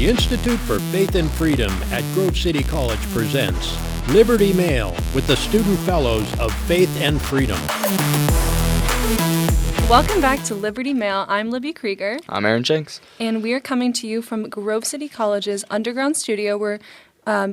The Institute for Faith and Freedom at Grove City College presents Liberty Mail with the Student Fellows of Faith and Freedom. Welcome back to Liberty Mail. I'm Libby Krieger. I'm Aaron Jenks. And we are coming to you from Grove City College's underground studio. We're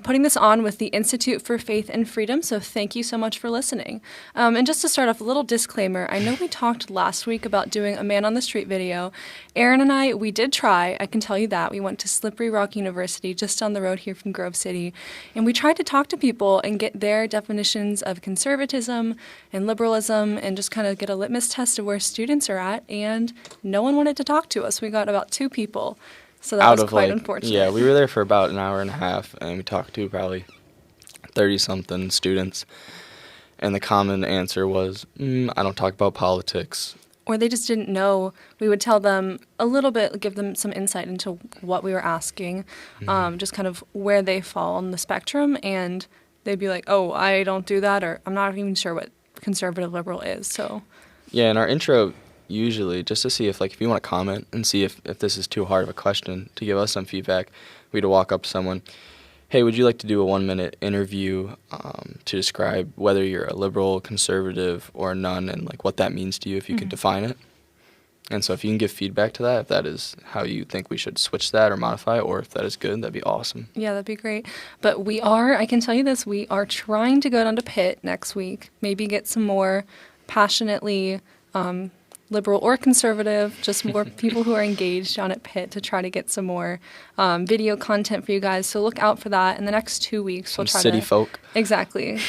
putting this on with the Institute for Faith and Freedom, so thank you so much for listening. And just to start off, a little disclaimer. I know we talked last week about doing a Man on the Street video. Aaron and I, we did try. I can tell you that. We went to Slippery Rock University just down the road here from Grove City, and we tried to talk to people and get their definitions of conservatism and liberalism and just kind of get a litmus test of where students are at, and no one wanted to talk to us. We got about 2 people. So that was quite unfortunate. Yeah, we were there for about an hour and a half, and we talked to probably 30-something students. And the common answer was, I don't talk about politics. Or they just didn't know. We would tell them a little bit, give them some insight into what we were asking, just kind of where they fall on the spectrum. And they'd be like, oh, I don't do that, or I'm not even sure what conservative liberal is. So yeah, in our intro, usually, just to see if you want to comment and see if this is too hard of a question, to give us some feedback, we'd walk up to someone, hey, would you like to do a 1-minute interview to describe whether you're a liberal, conservative, or none, and what that means to you, if you can define it. And so if you can give feedback to that, if that is how you think we should switch that or modify it, or if that is good, that'd be awesome. Yeah, that'd be great. But I can tell you this, we are trying to go down to Pitt next week, maybe get some more passionately liberal or conservative, just more people who are engaged down at Pitt to try to get some more video content for you guys. So look out for that. In the next 2 weeks, we'll try city folk. Exactly.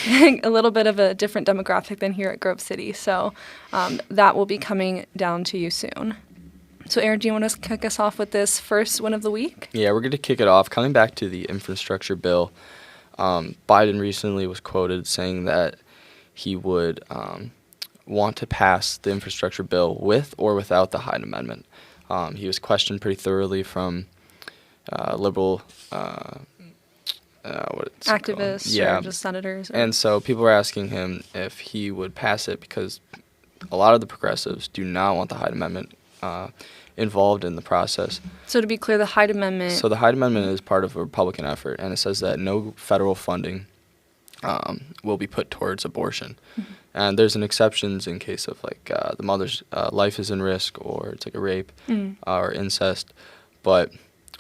A little bit of a different demographic than here at Grove City. So that will be coming down to you soon. So Aaron, do you want to kick us off with this first one of the week? Yeah, we're going to kick it off. Coming back to the infrastructure bill, Biden recently was quoted saying that he would want to pass the infrastructure bill with or without the Hyde Amendment. He was questioned pretty thoroughly from liberal activists or just senators. And so people were asking him if he would pass it because a lot of the progressives do not want the Hyde Amendment involved in the process. So to be clear, the Hyde Amendment... So the Hyde Amendment is part of a Republican effort, and it says that no federal funding will be put towards abortion. And there's an exceptions in case of the mother's life is in risk, or it's a rape or incest, but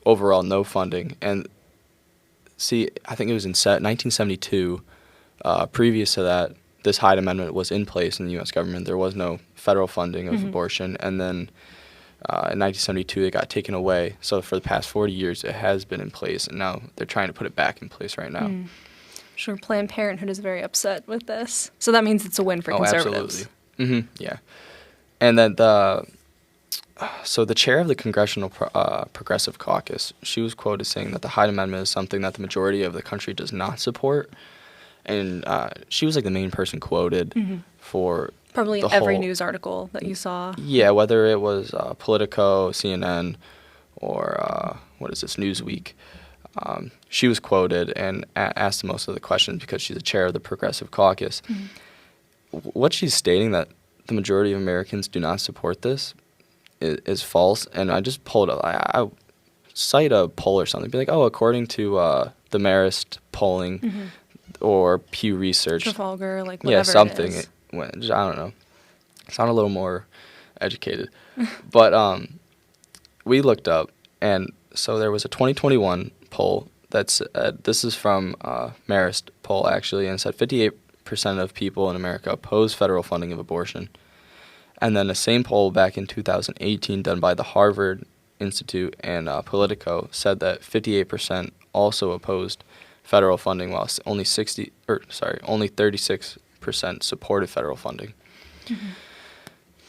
overall no funding. And see, I think it was in 1972. Previous to that, this Hyde Amendment was in place in the U.S. government. There was no federal funding of abortion, and then in 1972 it got taken away. So for the past 40 years it has been in place, and now they're trying to put it back in place right now. Sure, Planned Parenthood is very upset with this. So that means it's a win for conservatives. Absolutely. Yeah. And then so the chair of the Congressional Progressive Caucus, she was quoted saying that the Hyde Amendment is something that the majority of the country does not support. And she was the main person quoted for probably in every news article that you saw. Yeah, whether it was Politico, CNN, or Newsweek. She was quoted and asked most of the questions because she's the chair of the Progressive Caucus. What she's stating, that the majority of Americans do not support this, is false. And I just pulled up. I cite a poll or something. Be like, according to the Marist polling or Pew Research. Trafalgar, whatever something. it is. I don't know. Sound a little more educated. But we looked up, and so there was a 2021 poll that's this is from Marist poll actually, and it said 58% of people in America oppose federal funding of abortion. And then the same poll back in 2018 done by the Harvard Institute and Politico said that 58% also opposed federal funding, while only 36% supported federal funding.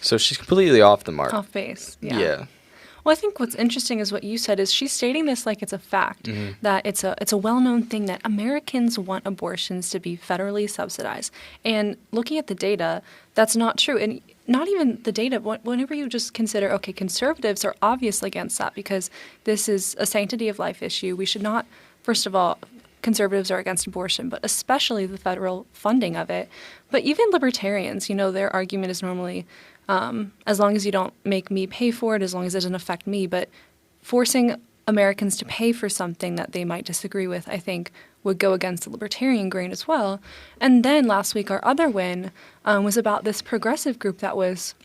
So she's completely off the mark. Off base. Yeah. Well, I think what's interesting is what you said is she's stating this like it's a fact, that it's a well-known thing that Americans want abortions to be federally subsidized. And looking at the data, that's not true. And not even the data, whenever you just consider, okay, conservatives are obviously against that because this is a sanctity of life issue. We should not, first of all, conservatives are against abortion, but especially the federal funding of it. But even libertarians, their argument is normally, as long as you don't make me pay for it, as long as it doesn't affect me. But forcing Americans to pay for something that they might disagree with, I think would go against the libertarian grain as well. And then last week, our other win was about this progressive group that was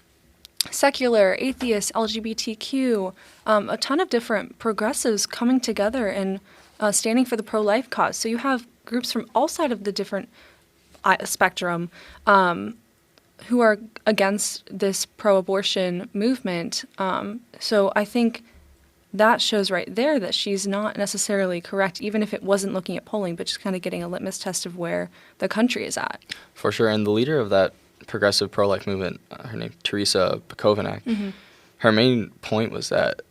secular, atheist, LGBTQ, a ton of different progressives coming together and standing for the pro-life cause. So you have groups from all sides of the different spectrum who are against this pro-abortion movement. So I think that shows right there that she's not necessarily correct, even if it wasn't looking at polling, but just kind of getting a litmus test of where the country is at. For sure. And the leader of that progressive pro-life movement, her name Teresa Pakovinak, her main point was that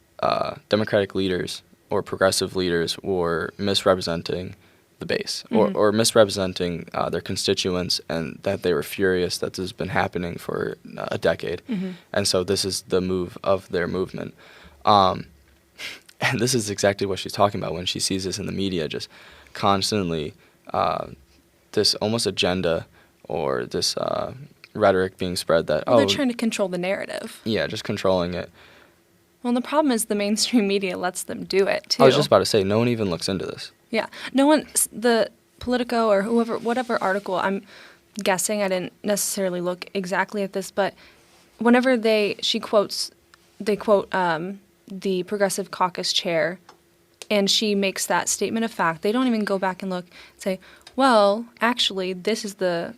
Democratic leaders or progressive leaders were misrepresenting the base or misrepresenting their constituents, and that they were furious that this has been happening for a decade. And so this is the move of their movement. And this is exactly what she's talking about when she sees this in the media, just constantly this almost agenda or this rhetoric being spread that, they're trying to control the narrative. Yeah, just controlling it. Well, the problem is the mainstream media lets them do it, too. I was just about to say, no one even looks into this. Yeah. No one, the Politico or whatever article, I'm guessing, I didn't necessarily look exactly at this, but whenever they quote the Progressive Caucus chair, and she makes that statement of fact, they don't even go back and look and say, well, actually, this is the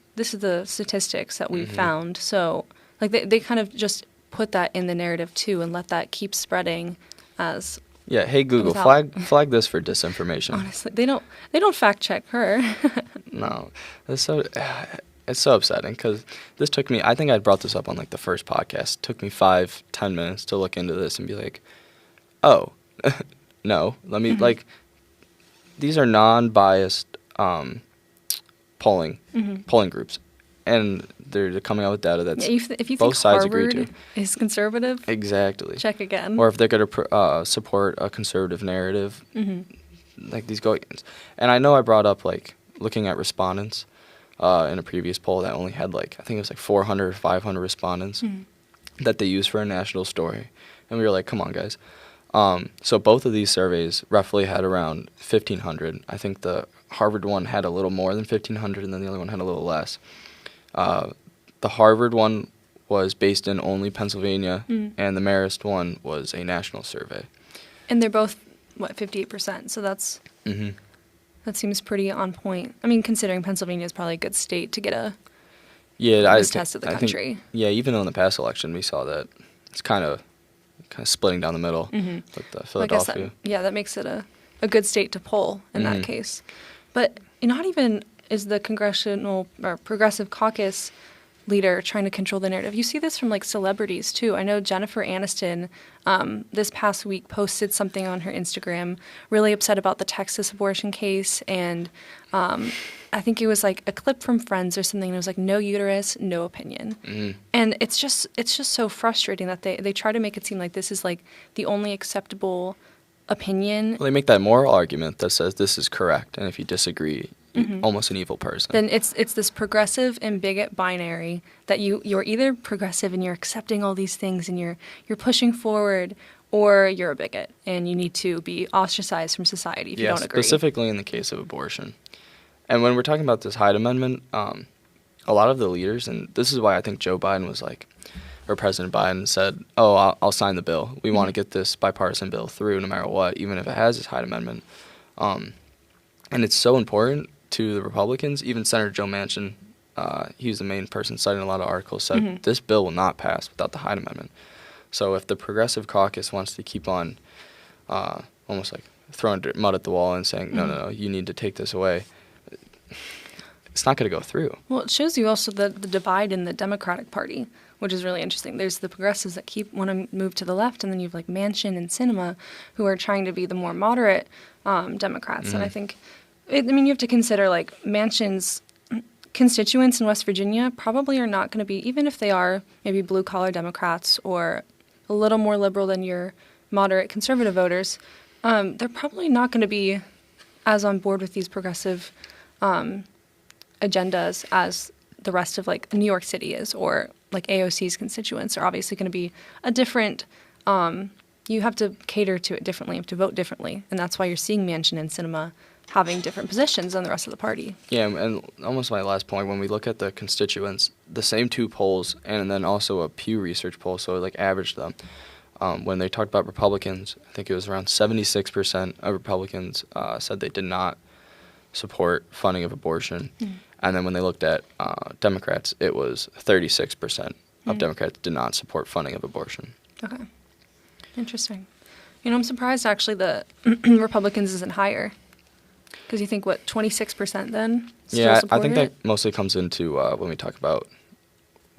statistics that we found. So, like, they kind of just put that in the narrative too, and let that keep spreading as. Yeah. Hey Google, flag this for disinformation. Honestly, they don't fact check her. No, it's so upsetting because this took me. I think I brought this up on like the first podcast. It took me 5-10 minutes to look into this and be like, oh, no. Let me like. These are non-biased polling groups, and they're coming out with data that's if you both think sides Harvard agree to. is conservative, Exactly. check again. Or if they're going to support a conservative narrative, like these go-ins. And I know I brought up like looking at respondents in a previous poll that only had like, I think it was like 400 or 500 respondents that they used for a national story, and we were like, come on, guys. So both of these surveys roughly had around 1,500. I think the Harvard one had a little more than 1,500, and then the other one had a little less. The Harvard one was based in only Pennsylvania, and the Marist one was a national survey. And they're both, 58%? So that's that seems pretty on point. I mean, considering Pennsylvania is probably a good state to get a test of the country. Even though in the past election we saw that it's kind of splitting down the middle with Philadelphia. That makes it a good state to poll in that case. But not even is the Congressional or Progressive Caucus leader trying to control the narrative. You see this from like celebrities too. I know Jennifer Aniston this past week posted something on her Instagram really upset about the Texas abortion case, and I think it was like a clip from Friends or something. And it was like, no uterus, no opinion. And it's just so frustrating that they try to make it seem like this is like the only acceptable opinion. Well, they make that moral argument that says this is correct, and if you disagree, you're almost an evil person. Then it's this progressive and bigot binary that you're either progressive and you're accepting all these things and you're pushing forward, or you're a bigot and you need to be ostracized from society if you don't agree. Specifically in the case of abortion. And when we're talking about this Hyde Amendment, a lot of the leaders, and this is why I think Joe Biden was like, or President Biden said, oh, I'll sign the bill. We want to get this bipartisan bill through no matter what, even if it has this Hyde Amendment. And it's so important to the Republicans. Even Senator Joe Manchin, he was the main person citing a lot of articles, said this bill will not pass without the Hyde Amendment. So if the Progressive Caucus wants to keep on almost like throwing mud at the wall and saying, no, you need to take this away, it's not going to go through. Well, it shows you also the divide in the Democratic Party, which is really interesting. There's the progressives that want to move to the left, and then you have like Manchin and Sinema who are trying to be the more moderate Democrats. And I think, you have to consider like Manchin's constituents in West Virginia probably are not going to be, even if they are maybe blue-collar Democrats or a little more liberal than your moderate conservative voters, they're probably not going to be as on board with these progressive agendas as the rest of like New York City is, or like AOC's constituents are obviously going to be a different you have to cater to it differently, you have to vote differently, and that's why you're seeing Manchin and Sinema having different positions than the rest of the party. Yeah, and almost my last point, when we look at the constituents, the same two polls, and then also a Pew Research poll, so like averaged them. When they talked about Republicans, I think it was around 76% of Republicans said they did not support funding of abortion. And then when they looked at Democrats, it was 36% of Democrats did not support funding of abortion. Okay. Interesting. I'm surprised actually the Republicans isn't higher. Because you think, 26% then? Yeah, I think that mostly comes into when we talk about,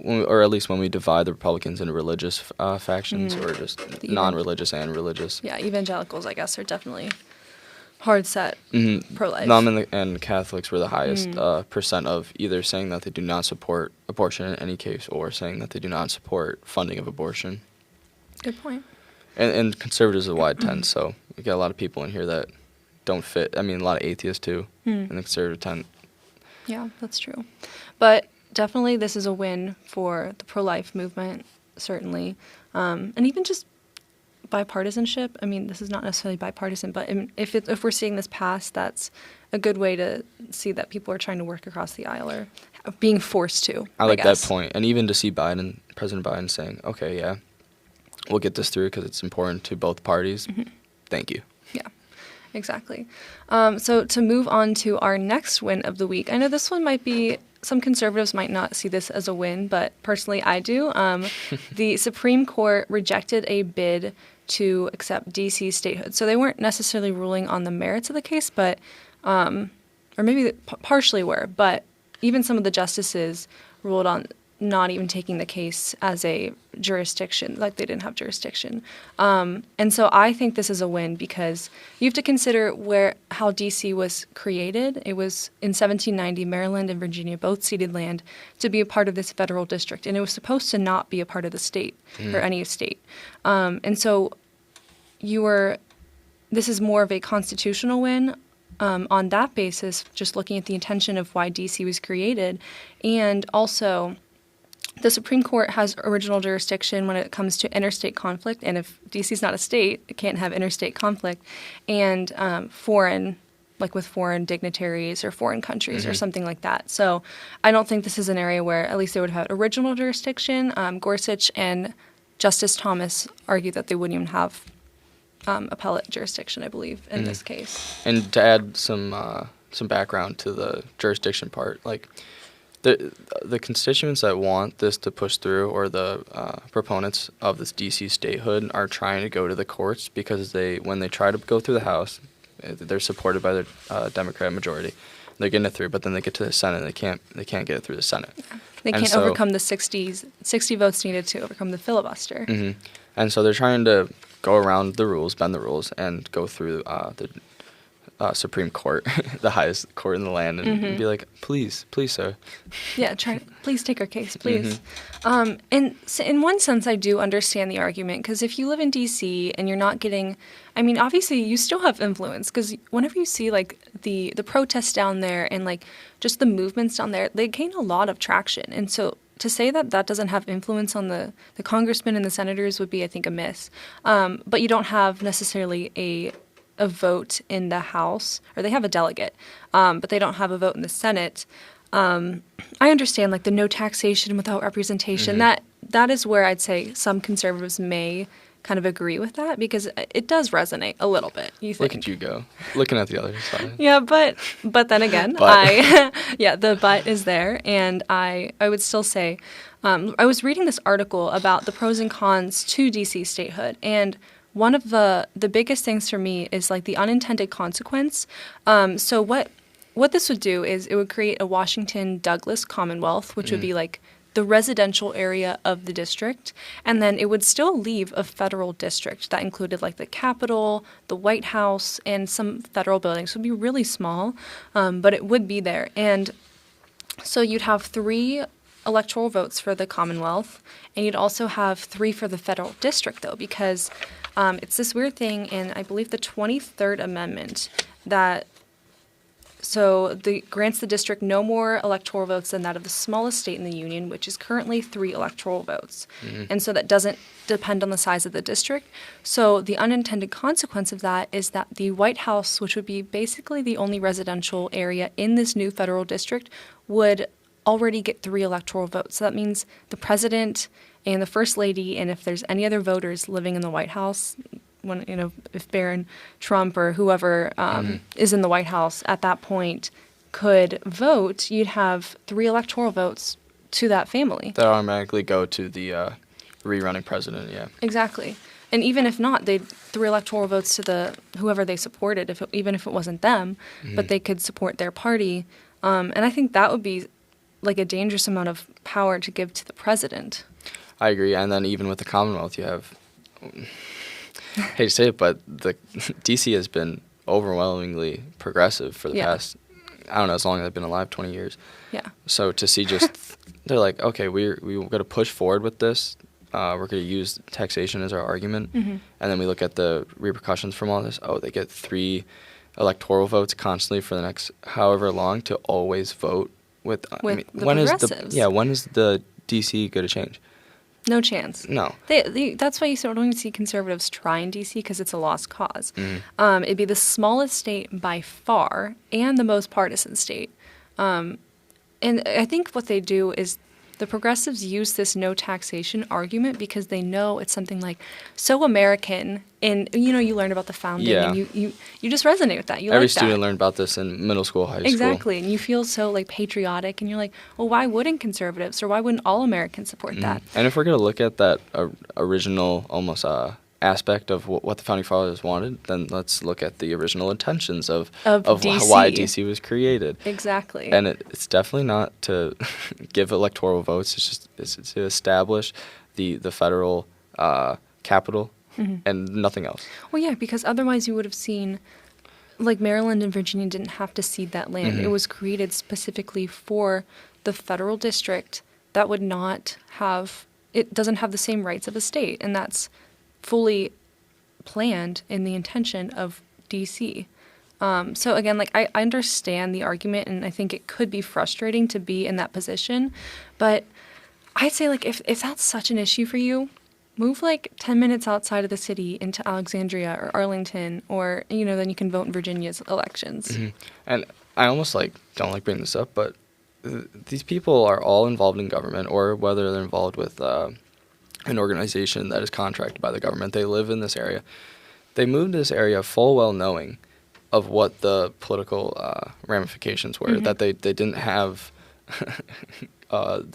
or at least when we divide the Republicans into religious factions or just non-religious and religious. Yeah, evangelicals, I guess, are definitely hard set pro-life. And Catholics were the highest percent of either saying that they do not support abortion in any case or saying that they do not support funding of abortion. Good point. And conservatives is a wide tent, so we got a lot of people in here that don't fit. I mean, a lot of atheists too in the conservative tent. Yeah, that's true. But definitely this is a win for the pro-life movement, certainly. And even just bipartisanship. I mean, this is not necessarily bipartisan, but if we're seeing this pass, that's a good way to see that people are trying to work across the aisle or being forced to. I like that point. And even to see President Biden saying, okay, yeah, we'll get this through because it's important to both parties. Thank you. Yeah. Exactly. So to move on to our next win of the week, I know this one might be, some conservatives might not see this as a win, but personally I do. The Supreme Court rejected a bid to accept D.C. statehood. So they weren't necessarily ruling on the merits of the case, but, or maybe they partially were, but even some of the justices ruled on not even taking the case as a jurisdiction, like they didn't have jurisdiction. And so I think this is a win because you have to consider how D.C. was created. It was in 1790, Maryland and Virginia both ceded land to be a part of this federal district, and it was supposed to not be a part of the state or any state. And so this is more of a constitutional win on that basis, just looking at the intention of why D.C. was created, and also the Supreme Court has original jurisdiction when it comes to interstate conflict, and if D.C. is not a state, it can't have interstate conflict, and foreign, like with foreign dignitaries or foreign countries or something like that. So I don't think this is an area where at least they would have original jurisdiction. Gorsuch and Justice Thomas argued that they wouldn't even have appellate jurisdiction, I believe, in this case. And to add some background to the jurisdiction part, like the constituents that want this to push through, or the proponents of this D.C. statehood, are trying to go to the courts because when they try to go through the House, they're supported by the Democrat majority. They're getting it through, but then they get to the Senate, and they can't get it through the Senate. Yeah. They can't overcome the 60 votes needed to overcome the filibuster. And so they're trying to go around the rules, bend the rules, and go through the Supreme Court, the highest court in the land, and be like, please, sir. Yeah, please take our case, please. And so in one sense, I do understand the argument, because if you live in D.C. and you're not getting, I mean, obviously you still have influence, because whenever you see like the protests down there and like just the movements down there, they gain a lot of traction. And so to say that doesn't have influence on the congressmen and the senators would be, I think, a miss. But you don't have necessarily a vote in the House, or they have a delegate, but they don't have a vote in the Senate. I understand like the no taxation without representation. That is where I'd say some conservatives may kind of agree with that, because it does resonate a little bit. You think? Look at you go, looking at the other side. Yeah, but then again, the but is there, and I would still say, I was reading this article about the pros and cons to D.C. statehood, and one of the biggest things for me is like the unintended consequence. So what this would do is it would create a Washington-Douglas Commonwealth, which would be like the residential area of the district, and then it would still leave a federal district that included like the Capitol, the White House, and some federal buildings. It would be really small, but it would be there. And so you'd have 3 electoral votes for the Commonwealth, and you'd also have 3 for the federal district, though, because it's this weird thing in, I believe, the 23rd Amendment that So grants the district no more electoral votes than that of the smallest state in the union, which is currently 3 electoral votes. And so that doesn't depend on the size of the district. So the unintended consequence of that is that the White House, which would be basically the only residential area in this new federal district, would already get 3 electoral votes. So that means the president and the first lady, and if there's any other voters living in the White House, when, if Barron Trump or whoever is in the White House at that point could vote, you'd have 3 electoral votes to that family. That automatically go to the rerunning president, yeah. Exactly. And even if not, they'd 3 electoral votes to whoever they supported, even if it wasn't them, but they could support their party. And I think that would be like a dangerous amount of power to give to the president. I agree. And then even with the Commonwealth, you have... I hate to say it, but the D.C. has been overwhelmingly progressive for the past, I don't know, as long as I've been alive, 20 years. Yeah. So to see they're like, okay, we're going to push forward with this. We're going to use taxation as our argument. And then we look at the repercussions from all this. Oh, they get 3 electoral votes constantly for the next however long to always vote with the when progressives. when is the D.C. going to change? No chance. No. That's why you don't even see conservatives try in D.C. because it's a lost cause. It'd be the smallest state by far and the most partisan state. And I think what they do is the progressives use this no taxation argument because they know it's something like so American. And, you learn about the founding and you just resonate with that. Every student learned about this in middle school, high school. Exactly. And you feel so like patriotic and you're like, well, why wouldn't conservatives or why wouldn't all Americans support that? And if we're going to look at that original almost aspect of what the Founding Fathers wanted, then let's look at the original intentions of why D.C. was created. Exactly. And it's definitely not to give electoral votes. It's to establish the federal capital and nothing else. Well, yeah, because otherwise you would have seen, like Maryland and Virginia didn't have to cede that land. It was created specifically for the federal district that would not have, it doesn't have the same rights of a state, and that's fully planned in the intention of D.C. So again, like I understand the argument, and I think it could be frustrating to be in that position, but I'd say like if that's such an issue for you, move like 10 minutes outside of the city into Alexandria or Arlington, or then you can vote in Virginia's elections. And I almost don't like bringing this up, but these people are all involved in government, or whether they're involved with an organization that is contracted by the government. They live in this area. They moved to this area full well knowing of what the political ramifications were, that they didn't have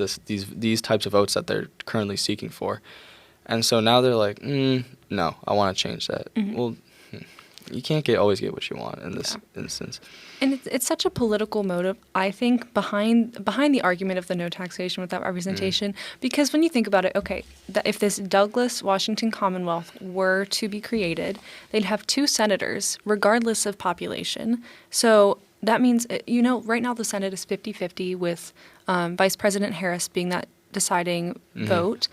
these types of votes that they're currently seeking for. And so now they're like, no, I want to change that. Well, you can't always get what you want in this instance. And it's such a political motive, I think, behind the argument of the no taxation without representation. Because when you think about it, okay, if this Douglas Washington Commonwealth were to be created, they'd have 2 senators, regardless of population. So that means, right now the Senate is 50-50 with Vice President Harris being that deciding vote.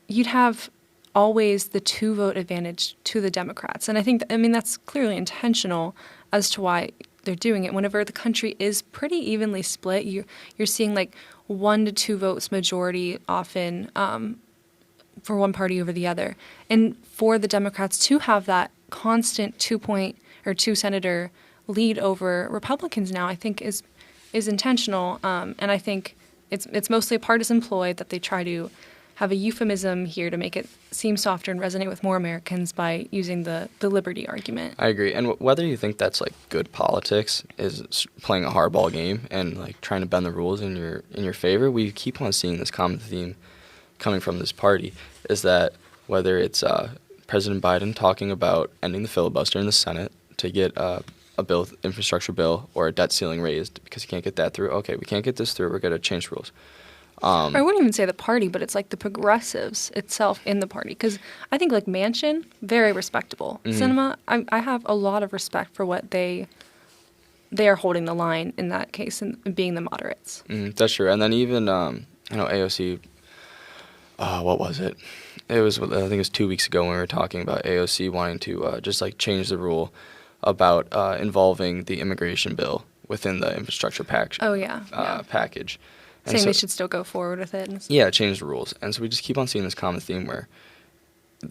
You'd have always the 2-vote advantage to the Democrats. And I think, that's clearly intentional as to why they're doing it. Whenever the country is pretty evenly split, you're seeing like 1 to 2 votes majority often for one party over the other. And for the Democrats to have that constant 2 senator lead over Republicans now, I think is intentional. And I think it's mostly a partisan ploy that they try to have a euphemism here to make it seem softer and resonate with more Americans by using the liberty argument. I agree. And whether you think that's like good politics, is playing a hardball game and like trying to bend the rules in your favor, we keep on seeing this common theme coming from this party, is that whether it's President Biden talking about ending the filibuster in the Senate to get a infrastructure bill, or a debt ceiling raised because you can't get that through. Okay, we can't get this through. We're going to change rules. I wouldn't even say the party, but it's like the progressives itself in the party. Because I think like Manchin, very respectable. Sinema, I have a lot of respect for what they are holding the line in that case and being the moderates. That's true. And then even, AOC, what was it? I think it was 2 weeks ago when we were talking about AOC wanting to just like change the rule about involving the immigration bill within the infrastructure Oh, yeah. package. And Saying so, they should still go forward with it. yeah, change the rules. And so we just keep on seeing this common theme where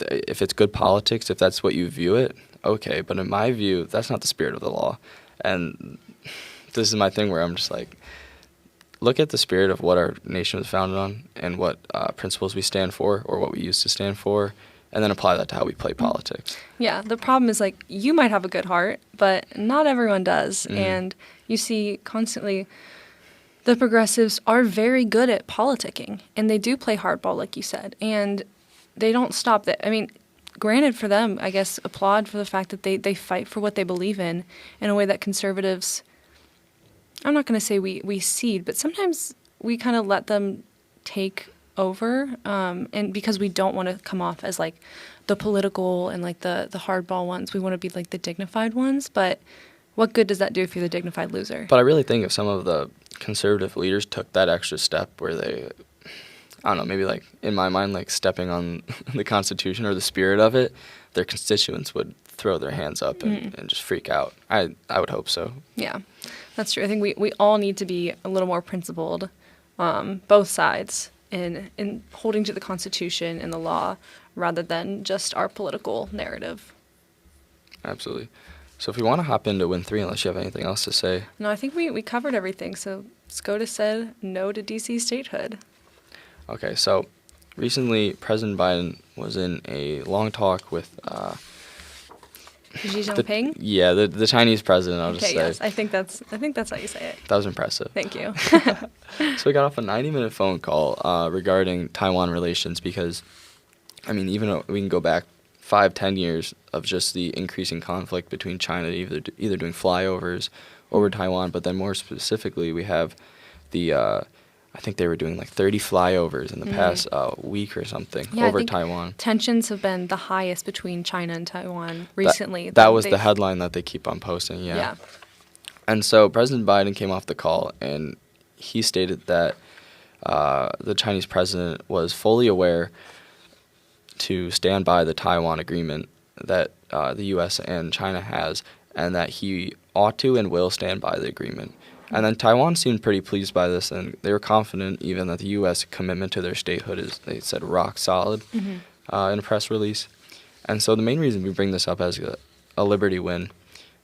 if it's good politics, if that's what you view it, okay. But in my view, that's not the spirit of the law. And this is my thing where I'm just like, look at the spirit of what our nation was founded on and what principles we stand for or what we used to stand for, and then apply that to how we play politics. Yeah, the problem is, like, you might have a good heart, but not everyone does. And you see constantly the progressives are very good at politicking, and they do play hardball, like you said, and they don't stop that. I mean, granted for them, I guess, applaud for the fact that they fight for what they believe in a way that conservatives, I'm not going to say we cede, but sometimes we kind of let them take over, and because we don't want to come off as, like, the political and, like, the hardball ones. We want to be, like, the dignified ones, but what good does that do if you're the dignified loser? But I really think if some of the conservative leaders took that extra step where they, I don't know, maybe, like, in my mind, like, stepping on the Constitution or the spirit of it, their constituents would throw their hands up and just freak out. I would hope so. Yeah, that's true. I think we all need to be a little more principled, both sides, in holding to the Constitution and the law rather than just our political narrative. Absolutely. So if we want to hop into Win 3, unless you have anything else to say. No, I think we covered everything. So SCOTUS said no to D.C. statehood. Okay, so recently President Biden was in a long talk with Xi Jinping? the Chinese president, I'll just say. Yes, I think that's how you say it. That was impressive. Thank you. So we got off a 90-minute phone call regarding Taiwan relations because, I mean, even though we can go back 5-10 years of just the increasing conflict between China either doing flyovers over Taiwan, but then more specifically we have the I think they were doing like 30 flyovers in the past week or something over Taiwan. Tensions have been the highest between China and Taiwan recently. That was the headline that they keep on posting, yeah. And so President Biden came off the call and he stated that the Chinese president was fully aware to stand by the Taiwan agreement that the U.S. and China has, and that he ought to and will stand by the agreement. And then Taiwan seemed pretty pleased by this, and they were confident even that the U.S. commitment to their statehood is, they said, rock solid in a press release. And so the main reason we bring this up as a liberty win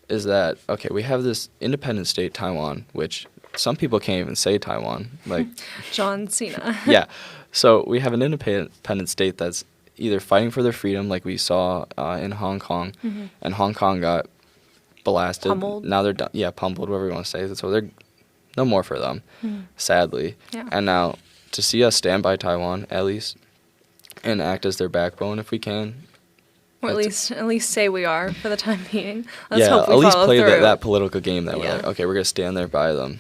is that, okay, we have this independent state, Taiwan, which some people can't even say Taiwan. Like John Cena. Yeah. So we have an independent state that's either fighting for their freedom, like we saw in Hong Kong, and Hong Kong got blasted. Pummeled. Now they're done. Yeah, pummeled, whatever you want to say. So they're no more for them, sadly. Yeah. And now to see us stand by Taiwan, at least, and act as their backbone if we can. Or at least say we are for the time being. Let's yeah, hope we at least follow play through. that political game that we're like, okay, we're going to stand there by them.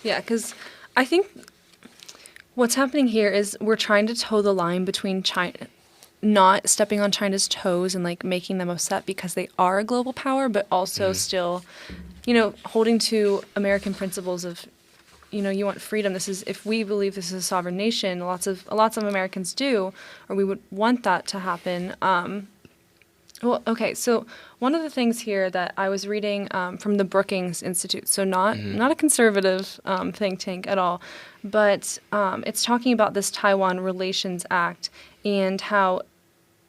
Yeah, because I think what's happening here is we're trying to toe the line between China, not stepping on China's toes and like making them upset because they are a global power, but also still, holding to American principles of, you want freedom. This is, if we believe this is a sovereign nation, lots of Americans do, or we would want that to happen. Well, okay, so one of the things here that I was reading from the Brookings Institute, so not a conservative think tank at all, but it's talking about this Taiwan Relations Act and how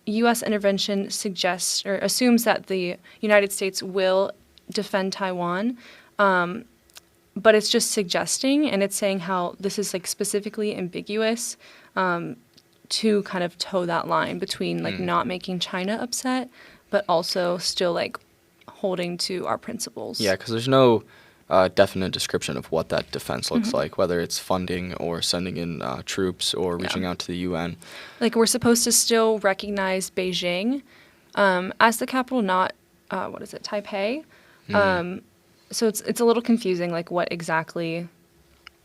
U.S. intervention suggests or assumes that the United States will defend Taiwan, but it's just suggesting, and it's saying how this is like specifically ambiguous to kind of toe that line between like not making China upset, but also still like holding to our principles. Yeah, because there's no definite description of what that defense looks like, whether it's funding or sending in troops or reaching out to the UN. Like we're supposed to still recognize Beijing as the capital, not Taipei. So it's a little confusing, like what exactly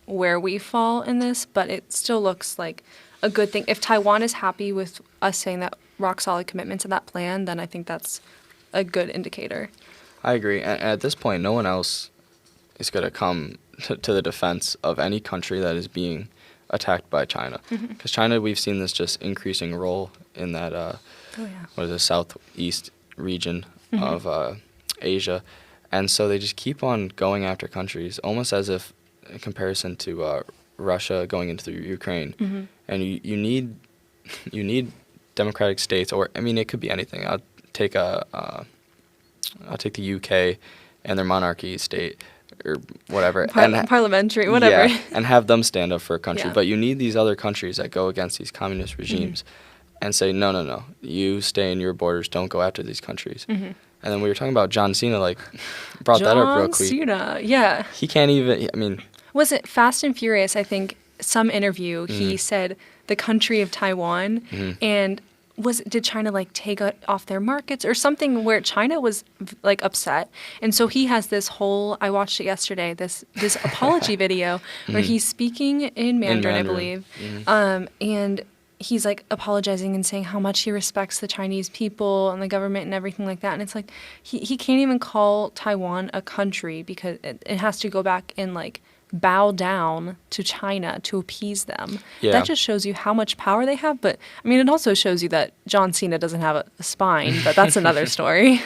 where we fall in this, but it still looks like a good thing. If Taiwan is happy with us saying that rock solid commitment to that plan, then I think that's a good indicator. I agree. And at this point, no one else is going to come to the defense of any country that is being attacked by China. Because China, we've seen this just increasing role in that, southeast region of Asia. And so they just keep on going after countries, almost as if in comparison to Russia going into Ukraine. Mm-hmm. And you need democratic states, or I mean, it could be anything. I'll take the UK and their monarchy state or whatever, Parliamentary, whatever. Yeah, and have them stand up for a country. Yeah. But you need these other countries that go against these communist regimes and say, no, you stay in your borders, don't go after these countries. Mm-hmm. And then we were talking about John Cena, like, brought that up real quick. John Cena, yeah. He can't even, I mean... Was it Fast and Furious, I think, some interview, he said the country of Taiwan, and did China, like, take it off their markets or something where China was, like, upset? And so he has this whole, I watched it yesterday, this apology video where he's speaking in Mandarin, I believe, and he's, like, apologizing and saying how much he respects the Chinese people and the government and everything like that. And it's like, he can't even call Taiwan a country because it has to go back and, like, bow down to China to appease them. Yeah. That just shows you how much power they have. But, I mean, it also shows you that John Cena doesn't have a spine, but that's another story.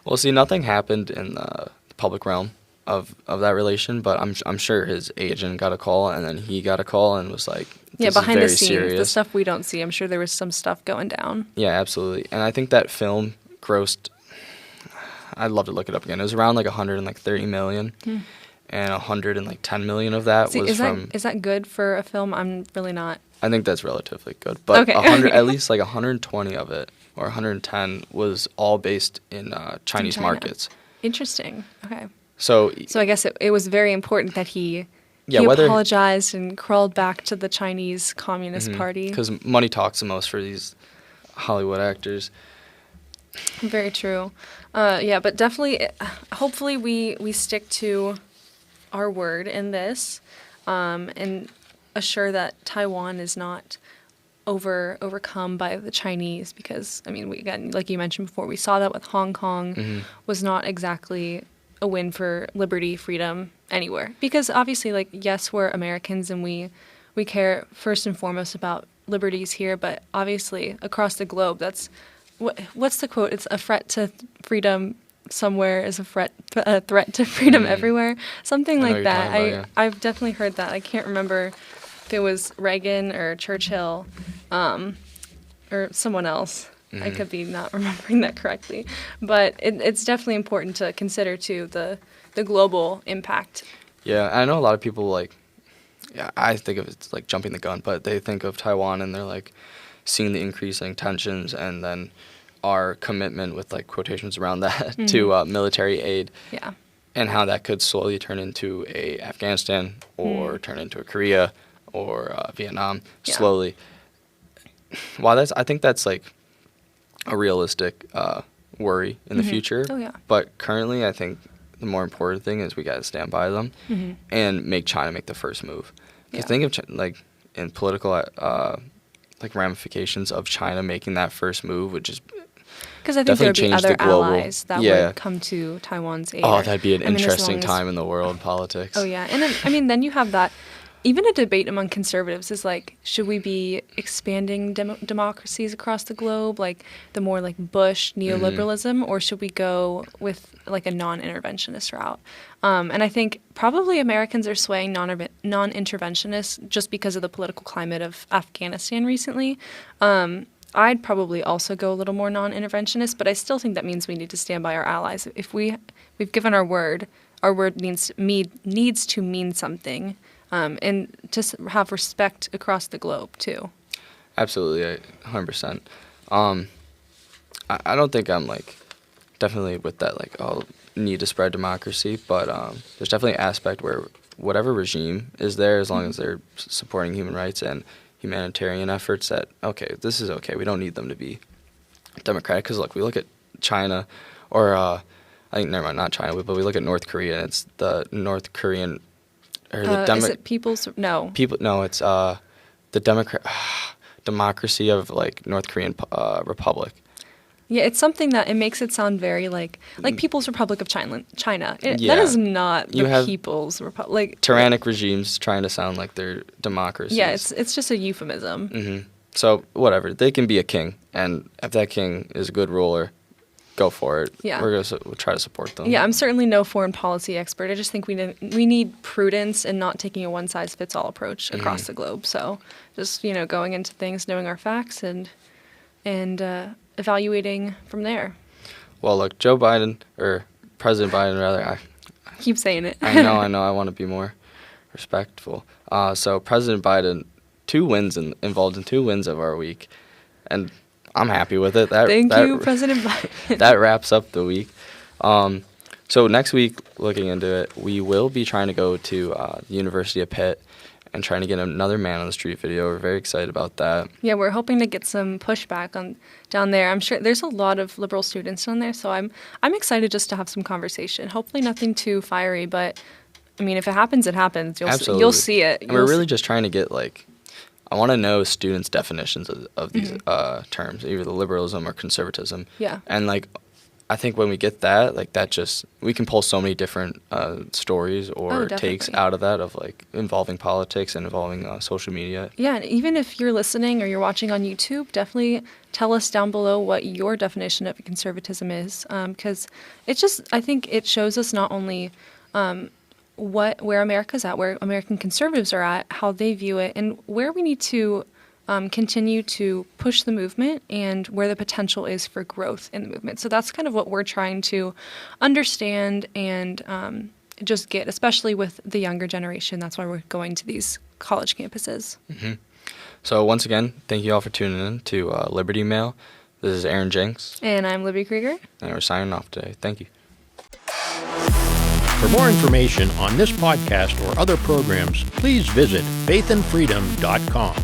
Well, see, nothing happened in the public realm of that relation, but I'm sure his agent got a call, and then he got a call and was like, this behind is the very scenes, serious. the stuff we don't see. I'm sure there was some stuff going down. Yeah, absolutely. And I think that film grossed, I'd love to look it up again. It was around like 130 million. And 110 million of that was from... Is that good for a film? I'm really not... I think that's relatively good. But Okay. at least like 120 of it, or 110, was all based in Chinese China. markets. Interesting. Okay. So I guess it was very important that he whether apologized and crawled back to the Chinese Communist Party. Because money talks the most for these Hollywood actors. Very true. But definitely, hopefully we stick to our word in this, and assure that Taiwan is not overcome by the Chinese, because I mean, again, like you mentioned before, we saw that with Hong Kong was not exactly a win for liberty, freedom anywhere. Because obviously, like, yes, we're Americans and we care first and foremost about liberties here, but obviously across the globe, that's what's the quote? It's a threat to freedom somewhere is a threat to freedom everywhere. Something like that. I've definitely heard that. I can't remember if it was Reagan or Churchill, or someone else. I could be not remembering that correctly. But it's definitely important to consider, too, the global impact. Yeah, I know a lot of people, like, I think of it like jumping the gun, but they think of Taiwan and they're, like, seeing the increasing tensions and then our commitment, with like quotations around that, to military aid, and how that could slowly turn into a Afghanistan or turn into a Korea or Vietnam slowly. While I think that's like a realistic worry in the future. Oh, yeah. But currently, I think the more important thing is we got to stand by them and make China make the first move. Because think of like in political like ramifications of China making that first move, which is because I think there would be other allies that would come to Taiwan's aid. Oh, that'd be an interesting time in the world politics. Oh, yeah. And then, I mean, then you have that. Even a debate among conservatives is like, should we be expanding democracies across the globe, like the more like Bush neoliberalism, or should we go with like a non-interventionist route? And I think probably Americans are swaying non-interventionist just because of the political climate of Afghanistan recently. I'd probably also go a little more non-interventionist, but I still think that means we need to stand by our allies. If we've given our word needs to mean something, and to have respect across the globe too. Absolutely, 100%. I don't think I'm like definitely with that like need to spread democracy, but there's definitely an aspect where whatever regime is there, as long as they're supporting human rights and humanitarian efforts, that okay, this is okay. We don't need them to be democratic, because look, we look at China, or I think never mind, not China, but we look at North Korea, and it's the North Korean. Is it people's? No. No, it's the democracy of like North Korean Republic. Yeah, it's something that it makes it sound very like People's Republic of China. That is not the People's Republic. Like tyrannic regimes trying to sound like they're democracies. Yeah, it's just a euphemism. So whatever, they can be a king, and if that king is a good ruler, go for it. Yeah. We'll try to support them. Yeah, I'm certainly no foreign policy expert. I just think we need prudence and not taking a one-size-fits-all approach across the globe. So just, going into things, knowing our facts and evaluating from there. Well, look, Joe Biden, or President Biden, rather, I Keep saying it. I know, I want to be more respectful. So President Biden, involved in 2 wins of our week, and I'm happy with it. Thank you, President Biden. That wraps up the week. So next week, looking into it, we will be trying to go to the University of Pitt and trying to get another Man on the Street video. We're very excited about that. Yeah, we're hoping to get some pushback down there. I'm sure there's a lot of liberal students down there, so I'm excited just to have some conversation. Hopefully nothing too fiery, but I mean, if it happens, it happens. You'll see it. And we're really just trying to get, I want to know students' definitions of these terms, either liberalism or conservatism. Yeah. And, I think when we get that, we can pull so many different stories or takes out of that of, involving politics and involving social media. Yeah, and even if you're listening or you're watching on YouTube, definitely tell us down below what your definition of conservatism is, because I think it shows us not only where America's at, where American conservatives are at, how they view it, and where we need to continue to push the movement and where the potential is for growth in the movement. So that's kind of what we're trying to understand and just get, especially with the younger generation. That's why we're going to these college campuses. Mm-hmm. So once again, thank you all for tuning in to Liberty Mail. This is Aaron Jenks. And I'm Libby Krieger. And we're signing off today. Thank you. For more information on this podcast or other programs, please visit faithandfreedom.com.